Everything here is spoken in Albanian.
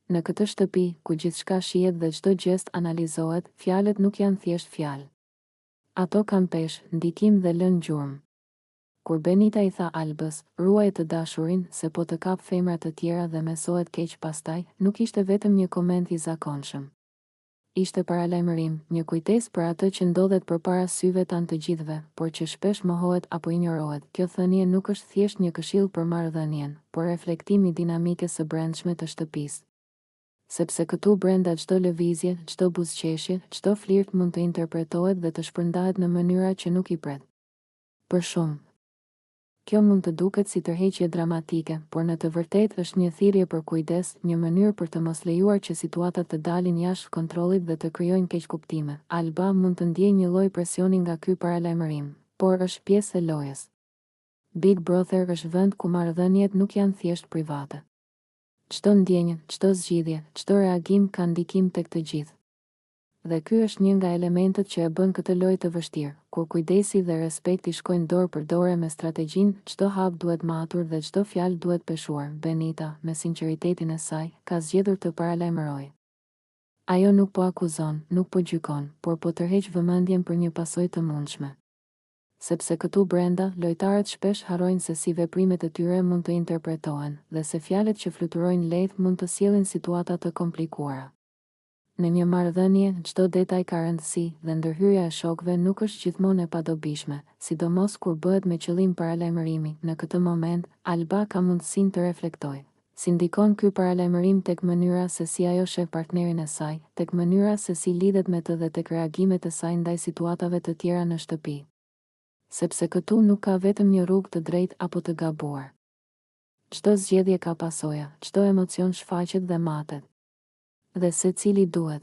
Në këtë shtëpi, ku gjithçka shihet dhe çdo gjest analizohet, fjalët nuk janë thjesht fjalë. Ato kanë peshë, ndikim dhe lënë gjurmë. Kur Benita i tha Albës, ruaj të dashurin, se po të kap femra të tjera dhe mesohet keq pastaj, nuk ishte vetëm një koment i zakonshëm. Ishte paralajmërim, një kujtesë për atë që ndodhet përpara syve tanë të gjithëve, por që shpesh mohohet apo injorohet. Kjo thënie nuk është thjesht një këshill për marrëdhënien, por reflektim i dinamikës së brendshme të shtëpisë. Sepse këtu brenda çdo lëvizje, çdo buzëqeshje, çdo flirt mund të interpretohet dhe të shpërndahet në mënyra që nuk i pret. Për shumë, kjo mund të duket si tërheqje dramatike, por në të vërtetë është një thirrje për kujdes, një mënyrë për të mos lejuar që situatat të dalin jashtë kontrollit dhe të krijojnë keqkuptime. Alba mund të ndjejë një lloj presioni nga ky paralajmërim, por është pjesë e lojës. Big Brother është vend ku marrëdhëniet nuk janë thjesht private. Çdo ndjenjë, çdo zgjidhje, çdo reagim ka ndikim tek të gjithë. Dhe ky është një nga elementët që e bën këtë lojë të vështirë, kur kujdesi dhe respekti shkojnë dorë për dorë me strategjinë, çdo hap duhet matur dhe çdo fjalë duhet peshuar. Benita, me sinqeritetin e saj, ka zgjedhur të paralajmërojë. Ajo nuk po akuzon, nuk po gjykon, por po tërheq vëmendjen për një pasojë të mundshme. Sepse këtu brenda, lojtarët shpesh harrojnë se si veprimet e tyre mund të interpretohen, dhe se fjalët që fluturojnë lehtë mund të sjellin situata të komplikuara. Në një marrëdhënie, çdo detaj ka rëndësi dhe ndërhyrja e shokëve nuk është gjithmonë e padobishme, sidomos kur bëhet me qëllim paralajmërimi. Në këtë moment, Alba ka mundësinë të reflektojë. Si ndikon ky paralajmërim tek mënyra se si ajo sheh partnerin e saj, tek mënyra se si lidhet me të dhe tek reagimet e saj ndaj situatave të tjera në shtëpi. Sepse këtu nuk ka vetëm një rrugë të drejtë apo të gabuar. Çdo zgjedhje ka pasoja, çdo emocion shfaqet dhe matet. Dhe secili duhet